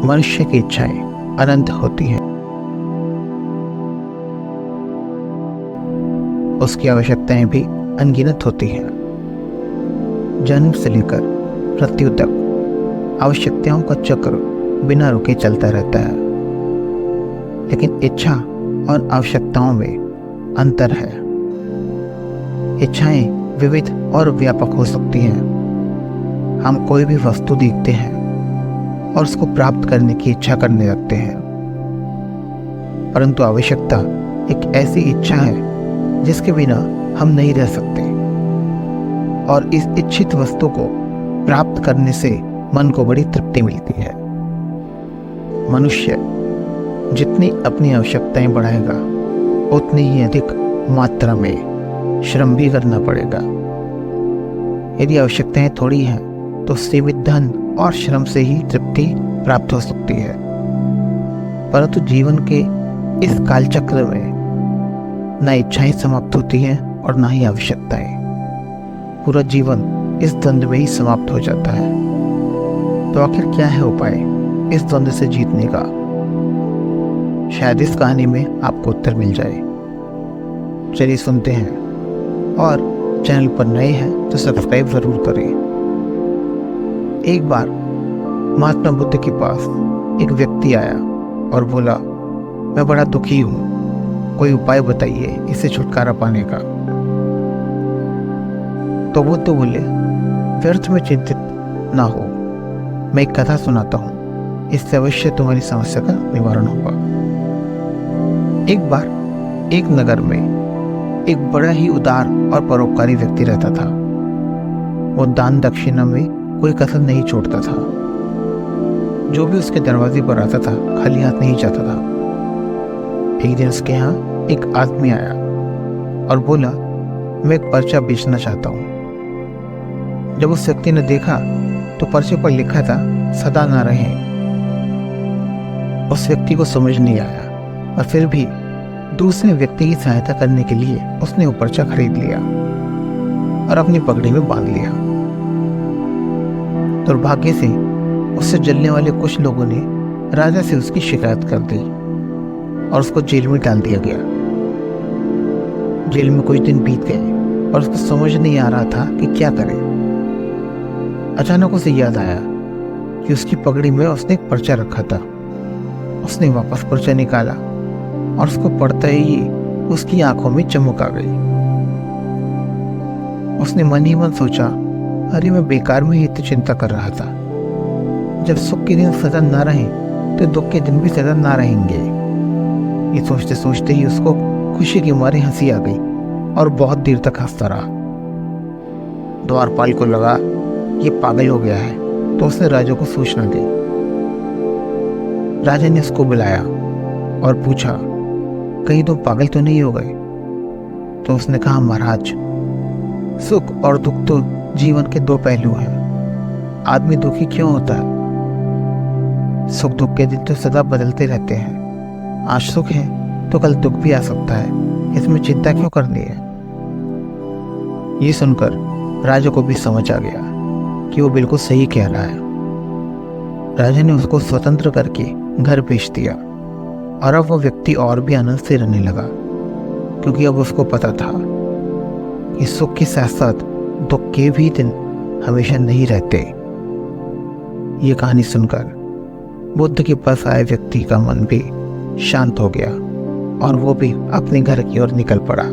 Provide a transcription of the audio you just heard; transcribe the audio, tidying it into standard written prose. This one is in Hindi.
मनुष्य की इच्छाएं अनंत होती हैं। उसकी आवश्यकताएं भी अनगिनत होती हैं। जन्म से लेकर मृत्यु तक आवश्यकताओं का चक्र बिना रुके चलता रहता है। लेकिन इच्छा और आवश्यकताओं में अंतर है। इच्छाएं विविध और व्यापक हो सकती हैं। हम कोई भी वस्तु देखते हैं और उसको प्राप्त करने की इच्छा करने लगते हैं, परंतु आवश्यकता एक ऐसी इच्छा है जिसके बिना हम नहीं रह सकते, और इस इच्छित वस्तु को प्राप्त करने से मन को बड़ी तृप्ति मिलती है। मनुष्य जितनी अपनी आवश्यकताएं बढ़ाएगा, उतनी ही अधिक मात्रा में श्रम भी करना पड़ेगा। यदि आवश्यकताएं थोड़ी हैं तो सीमित धन और श्रम से ही तृप्ति प्राप्त हो सकती है, परंतु जीवन के इस कालचक्र में न इच्छाएं समाप्त होती हैं और न ही आवश्यकताएं। पूरा जीवन इस द्वंद्व में ही समाप्त हो जाता है। तो आखिर क्या है उपाय इस द्वंद्व से जीतने का? शायद इस कहानी में आपको उत्तर मिल जाए। चलिए सुनते हैं, और चैनल पर नए हैं तो सब्सक्राइब जरूर करें। एक बार महात्मा बुद्ध के पास एक व्यक्ति आया और बोला, मैं बड़ा दुखी हूं, कोई उपाय बताइए इससे छुटकारा पाने का। तो बुद्ध बोले, व्यर्थ में चिंतित ना हो, मैं एक कथा सुनाता हूं, इससे अवश्य तुम्हारी समस्या का निवारण होगा। एक बार एक नगर में एक बड़ा ही उदार और परोपकारी व्यक्ति रहता था। वो दान दक्षिणा में कोई कसर नहीं छोड़ता था। जो भी उसके दरवाजे पर आता था खाली हाथ नहीं जाता था। एक दिन उसके यहाँ एक आदमी आया और बोला, मैं एक पर्चा बेचना चाहता हूँ। जब उस व्यक्ति ने देखा तो पर्चे पर लिखा था, सदा ना रहें। उस व्यक्ति को समझ नहीं आया, और फिर भी दूसरे व्यक्ति की सहायता करने के लिए उसने वो पर्चा खरीद लिया और अपनी पगड़ी में बांध लिया। दुर्भाग्य से उससे जलने वाले कुछ लोगों ने राजा से उसकी शिकायत कर दी और उसको जेल में डाल दिया गया। जेल में कुछ दिन बीत गए और उसको समझ नहीं आ रहा था कि क्या करे। अचानक उसे याद आया कि उसकी पगड़ी में उसने एक पर्चा रखा था। उसने वापस पर्चा निकाला और उसको पढ़ते ही उसकी आंखों में चमक आ गई। उसने मन ही मन सोचा, अरे मैं बेकार में ही इतनी चिंता कर रहा था। जब सुख के दिन सदा ना रहे तो दुख के दिन भी सदा ना रहेंगे। ये सोचते सोचते ही उसको खुशी के मारे हंसी आ गई और बहुत देर तक हंसता रहा। द्वारपाल को लगा ये पागल हो गया है, तो उसने राजा को सूचना दी। राजा ने उसको बुलाया और पूछा, कहीं तुम पागल तो नहीं हो गए? तो उसने कहा, महाराज, सुख और दुख तो जीवन के दो पहलू हैं। आदमी दुखी क्यों होता है? सुख दुख के दिन तो सदा बदलते रहते हैं। आज सुख है तो कल दुख भी आ सकता है, इसमें चिंता क्यों करनी है? ये सुनकर राजा को भी समझ आ गया कि वो बिल्कुल सही कह रहा है। राजा ने उसको स्वतंत्र करके घर भेज दिया, और अब वो व्यक्ति और भी आनंद से रहने लगा, क्योंकि अब उसको पता था कि सुख के साथ साथ दुख के भी दिन हमेशा नहीं रहते। ये कहानी सुनकर बुद्ध के पास आए व्यक्ति का मन भी शांत हो गया और वो भी अपने घर की ओर निकल पड़ा।